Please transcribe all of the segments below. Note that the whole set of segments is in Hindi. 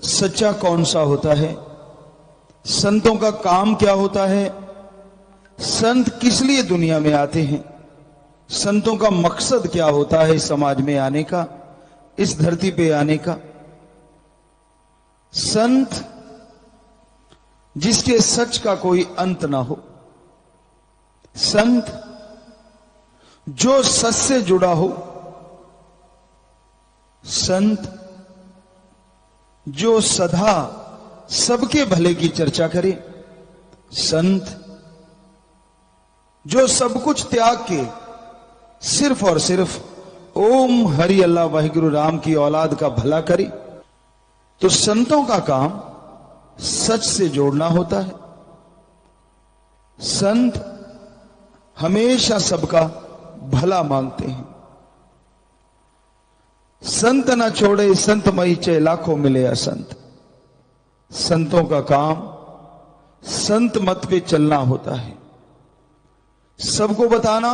सच्चा कौन सा होता है, संतों का काम क्या होता है, संत किस लिए दुनिया में आते हैं, संतों का मकसद क्या होता है इस समाज में आने का, इस धरती पे आने का। संत जिसके सच का कोई अंत ना हो, संत जो सच से जुड़ा हो, संत जो सदा सबके भले की चर्चा करे, संत जो सब कुछ त्याग के सिर्फ और सिर्फ ओम हरि अल्लाह वाहिगुरु राम की औलाद का भला करे। तो संतों का काम सच से जोड़ना होता है। संत हमेशा सबका भला मांगते हैं। संत न छोड़े संत मई चे लाखों मिले असंत। संतों का काम संत मत पे चलना होता है, सबको बताना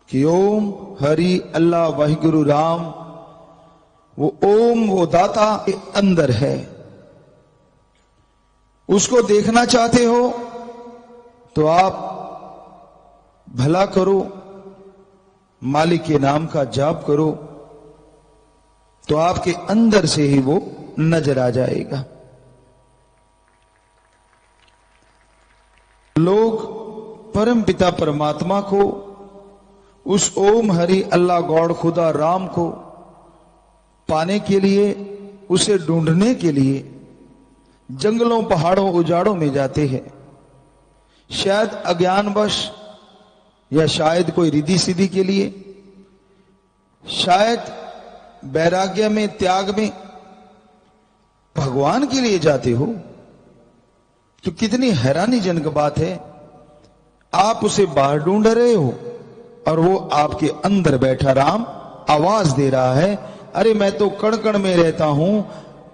कि ओम हरि अल्लाह वाहिगुरु राम, वो ओम वो दाता के अंदर है। उसको देखना चाहते हो तो आप भला करो, मालिक के नाम का जाप करो, तो आपके अंदर से ही वो नजर आ जाएगा। लोग परम पिता परमात्मा को, उस ओम हरि अल्लाह गॉड खुदा राम को पाने के लिए, उसे ढूंढने के लिए जंगलों पहाड़ों उजाड़ों में जाते हैं। शायद अज्ञानवश या शायद कोई रिद्धि सिद्धि के लिए, शायद वैराग्य में, त्याग में, भगवान के लिए जाते हो तो कितनी हैरानीजनक बात है। आप उसे बाहर ढूंढ रहे हो और वो आपके अंदर बैठा राम आवाज दे रहा है, अरे मैं तो कण कण में रहता हूं,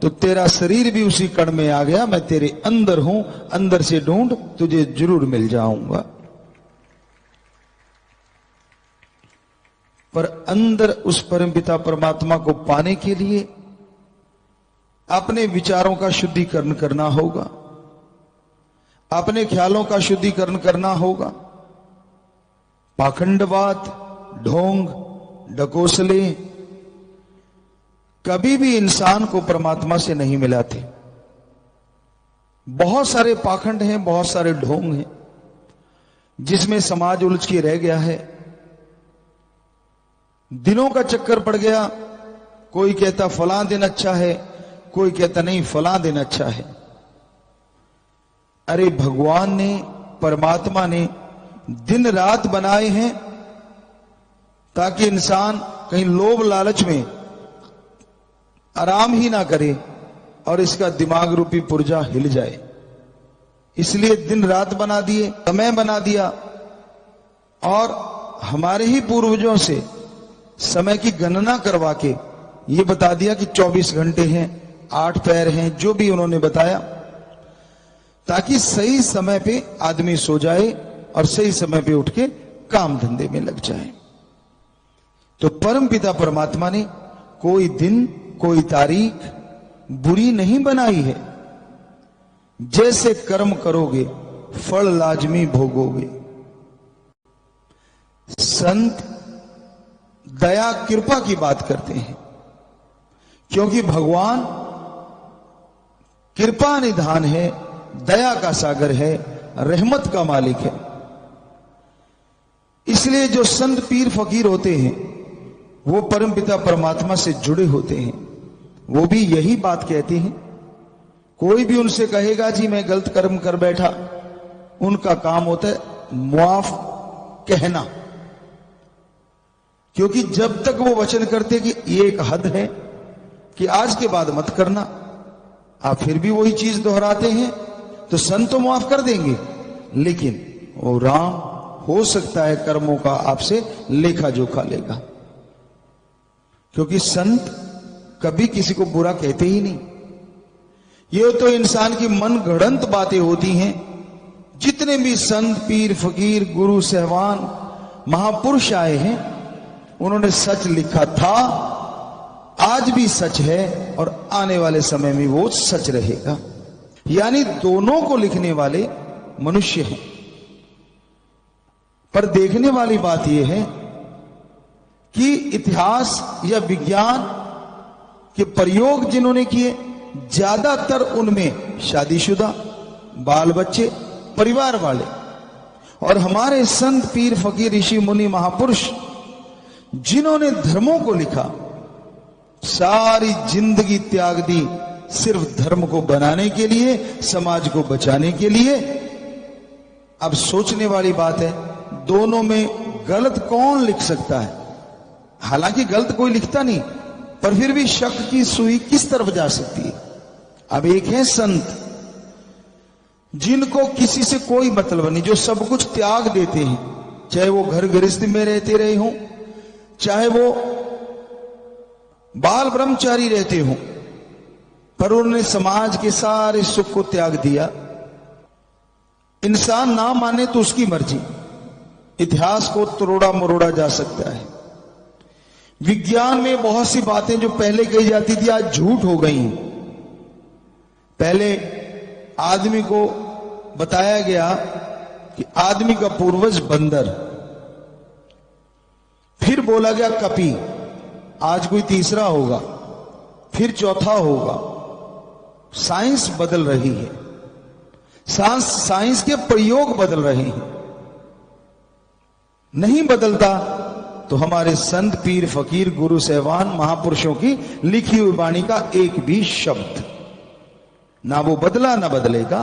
तो तेरा शरीर भी उसी कण में आ गया, मैं तेरे अंदर हूं, अंदर से ढूंढ, तुझे जरूर मिल जाऊंगा। पर अंदर उस परमपिता परमात्मा को पाने के लिए अपने विचारों का शुद्धिकरण करना होगा, अपने ख्यालों का शुद्धिकरण करना होगा। पाखंडवाद, ढोंग, ढकोसले कभी भी इंसान को परमात्मा से नहीं मिलाते। बहुत सारे पाखंड हैं, बहुत सारे ढोंग हैं, जिसमें समाज उलझ के रह गया है। दिनों का चक्कर पड़ गया, कोई कहता फलां दिन अच्छा है, कोई कहता नहीं फलां दिन अच्छा है। अरे भगवान ने, परमात्मा ने दिन रात बनाए हैं ताकि इंसान कहीं लोभ लालच में आराम ही ना करे और इसका दिमाग रूपी पुर्जा हिल जाए। इसलिए दिन रात बना दिए, समय बना दिया, और हमारे ही पूर्वजों से समय की गणना करवा के ये बता दिया कि 24 घंटे हैं, 8 पैर हैं, जो भी उन्होंने बताया, ताकि सही समय पे आदमी सो जाए और सही समय पे उठ के काम धंधे में लग जाए। तो परम पिता परमात्मा ने कोई दिन, कोई तारीख बुरी नहीं बनाई है। जैसे कर्म करोगे फल लाजमी भोगोगे। संत दया कृपा की बात करते हैं, क्योंकि भगवान कृपा निधान है, दया का सागर है, रहमत का मालिक है। इसलिए जो संत पीर फकीर होते हैं वो परमपिता परमात्मा से जुड़े होते हैं। वो भी यही बात कहते हैं। कोई भी उनसे कहेगा जी मैं गलत कर्म कर बैठा, उनका काम होता है मुआफ कहना, क्योंकि जब तक वो वचन करते कि ये एक हद है कि आज के बाद मत करना, आप फिर भी वही चीज दोहराते हैं, तो संत तो माफ कर देंगे, लेकिन वो राम हो सकता है कर्मों का आपसे लेखा जोखा लेगा। क्योंकि संत कभी किसी को बुरा कहते ही नहीं। ये तो इंसान की मन गढ़ंत बातें होती हैं। जितने भी संत, पीर, फकीर, गुरु, सहवान, महापुरुष आए हैं, उन्होंने सच लिखा था आज भी सच है और आने वाले समय में वो सच रहेगा। यानी दोनों को लिखने वाले मनुष्य हैं। पर देखने वाली बात यह है कि इतिहास या विज्ञान के प्रयोग जिन्होंने किए, ज्यादातर उनमें शादीशुदा, बाल बच्चे, परिवार वाले। और हमारे संत, पीर, फकीर, ऋषि, मुनि, महापुरुष जिन्होंने धर्मों को लिखा, सारी जिंदगी त्याग दी सिर्फ धर्म को बनाने के लिए, समाज को बचाने के लिए। अब सोचने वाली बात है, दोनों में गलत कौन लिख सकता है? हालांकि गलत कोई लिखता नहीं, पर फिर भी शक की सुई किस तरफ जा सकती है? अब एक है संत जिनको किसी से कोई मतलब नहीं, जो सब कुछ त्याग देते हैं, चाहे वो घर गृहस्थी में रहते रहे हों, चाहे वो बाल ब्रह्मचारी रहते हों, पर उन्होंने समाज के सारे सुख को त्याग दिया। इंसान ना माने तो उसकी मर्जी, इतिहास को तोड़ा मरोड़ा जा सकता है। विज्ञान में बहुत सी बातें जो पहले कही जाती थी आज झूठ हो गई हैं। पहले आदमी को बताया गया कि आदमी का पूर्वज बंदर, फिर बोला गया कपी, आज कोई तीसरा होगा, फिर चौथा होगा। साइंस बदल रही है, साइंस के प्रयोग बदल रहे हैं। नहीं बदलता तो हमारे संत, पीर, फकीर, गुरु साहिबान, महापुरुषों की लिखी हुई वाणी का एक भी शब्द ना वो बदला ना बदलेगा।